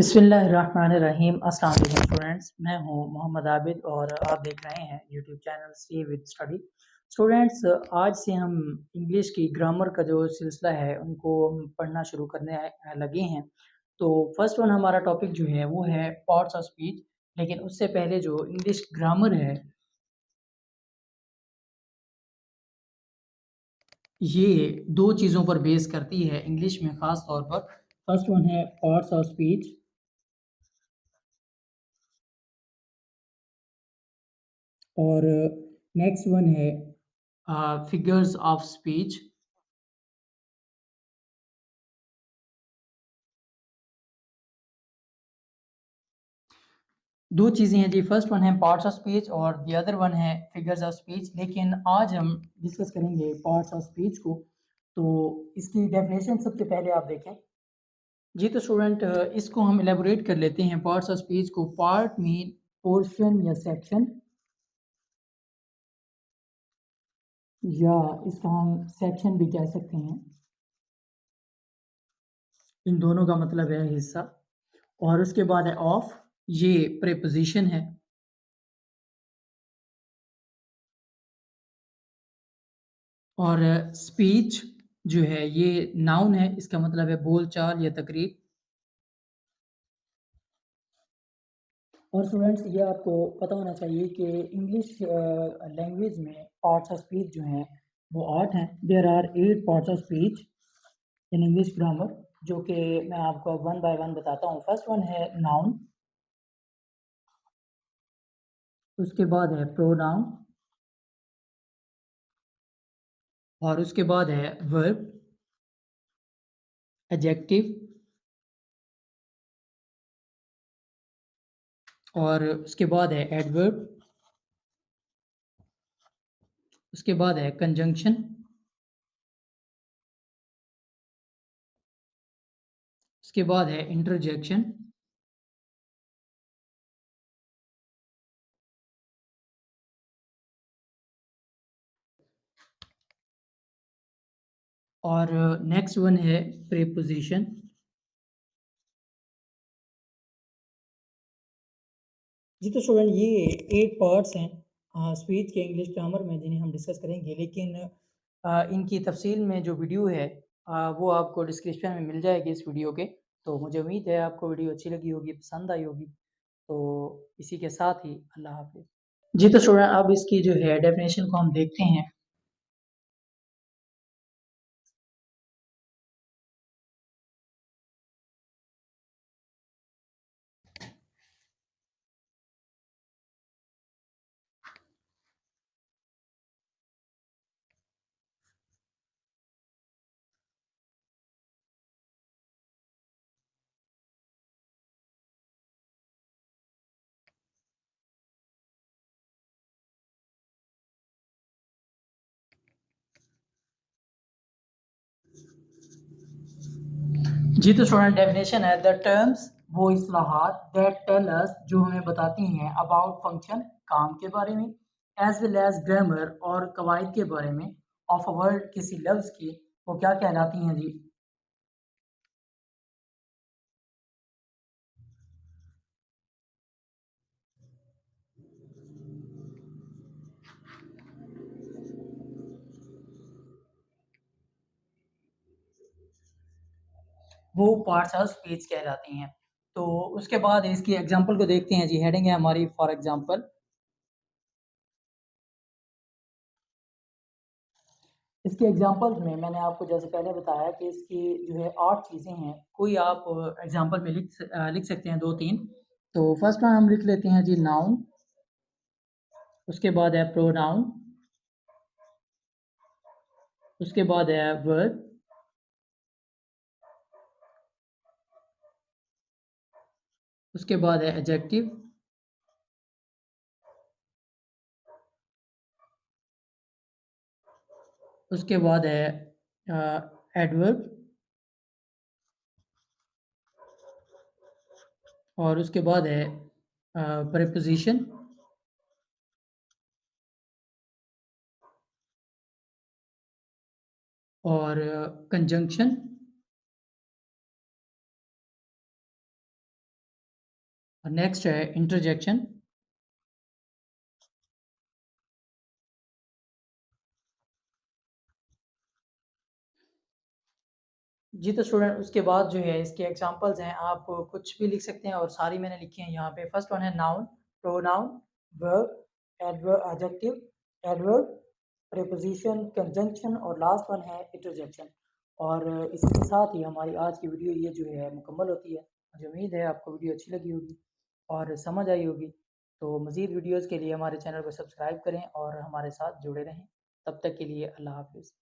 बिस्मिल्लाहिर्रहमानिर्रहीम। अस्सलाम वालेकुम स्टूडेंट्स, मैं हूं मोहम्मद आबिद और आप देख रहे हैं YouTube channel see with study. Students, आज से हम इंग्लिश की ग्रामर का जो सिलसिला है उनको हम पढ़ना शुरू करने लगे हैं। तो फर्स्ट वन हमारा टॉपिक जो है वो है पार्ट्स ऑफ स्पीच। लेकिन उससे पहले जो इंग्लिश ग्रामर है ये दो चीज़ों पर बेस करती है इंग्लिश में ख़ास तौर पर। फर्स्ट वन है पार्ट्स ऑफ स्पीच और नेक्स्ट वन है फिगर्स ऑफ स्पीच। दो चीज़ें हैं जी, फर्स्ट वन है पार्ट्स ऑफ स्पीच और द अदर वन है फिगर्स ऑफ स्पीच। लेकिन आज हम डिस्कस करेंगे पार्ट्स ऑफ स्पीच को। तो इसकी डेफिनेशन सबसे पहले आप देखें जी। तो स्टूडेंट, इसको हम एलेबोरेट कर लेते हैं। पार्ट्स ऑफ स्पीच को पार्ट मीन पोर्शन या सेक्शन, या इसका हम सेक्शन भी कह सकते हैं। इन दोनों का मतलब है हिस्सा। और उसके बाद है ऑफ, ये प्रेपोजिशन है। और स्पीच जो है ये नाउन है, इसका मतलब है बोलचाल या तकरीर। और स्टूडेंट्स, ये आपको पता होना चाहिए कि इंग्लिश लैंग्वेज में पार्ट्स ऑफ स्पीच जो हैं वो 8 हैं। There are 8 parts of speech in English grammar, जो कि मैं आपको वन बाय वन बताता हूँ। फर्स्ट वन है नाउन, उसके बाद है प्रोनाउन, और उसके बाद है वर्ब, एडजेक्टिव, और उसके बाद है एडवर्ब, उसके बाद है कंजंक्शन, उसके बाद है इंटरजेक्शन, और नेक्स्ट वन है प्रीपोजिशन। जी तो स्टूडेंट, ये 8 पार्ट्स हैं स्पीच के इंग्लिश ग्रामर में, जिन्हें हम डिस्कस करेंगे। लेकिन इनकी तफसील में जो वीडियो है वो आपको डिस्क्रिप्शन में मिल जाएगी इस वीडियो के। तो मुझे उम्मीद है आपको वीडियो अच्छी लगी होगी, पसंद आई होगी। तो इसी के साथ ही अल्लाह हाफिज़। जी तो स्टूडेंट, अब इसकी जो है डेफिनेशन को हम देखते हैं। जी तो स्टूडेंट, डेफिनेशन है द टर्म्स, वो इस्लाहात दैट टेल अस, जो हमें बताती हैं अबाउट फंक्शन, काम के बारे में, एज वेल एज ग्रामर, और कवायद के बारे में, ऑफ अ वर्ड, किसी लफ्ज़ की, वो क्या कहलाती हैं जी? वो पार्ट्स ऑफ स्पीच कहलाती हैं। तो उसके बाद इसकी एग्जांपल को देखते हैं जी। हेडिंग है हमारी फॉर एग्जांपल। इसके एग्जांपल्स में मैंने आपको जैसे पहले बताया कि इसकी जो है 8 चीज़ें हैं। कोई आप एग्जांपल में लिख सकते हैं 2-3। तो फर्स्ट वन हम लिख लेते हैं जी नाउन, उसके बाद है प्रोनाउन, उसके बाद है वर्ब, उसके बाद है एडजेक्टिव, उसके बाद है एडवर्ब, और उसके बाद है प्रीपोजिशन, और कंजंक्शन, नेक्स्ट है इंटरजेक्शन। जी, तो स्टूडेंट उसके बाद जो है इसके एग्ज़ाम्पल्स हैं, आप कुछ भी लिख सकते हैं और सारी मैंने लिखी हैं यहाँ पे। फर्स्ट वन है noun, pronoun, verb, adjective, adverb, preposition, conjunction और लास्ट वन है इंटरजेक्शन। और इसी के साथ ही हमारी आज की वीडियो ये जो है मुकम्मल होती है। मुझे उम्मीद है आपको वीडियो अच्छी लगी होगी और समझ आई होगी। तो मज़ीद वीडियोज़ के लिए हमारे चैनल को सब्सक्राइब करें और हमारे साथ जुड़े रहें। तब तक के लिए अल्लाह हाफ़िज़।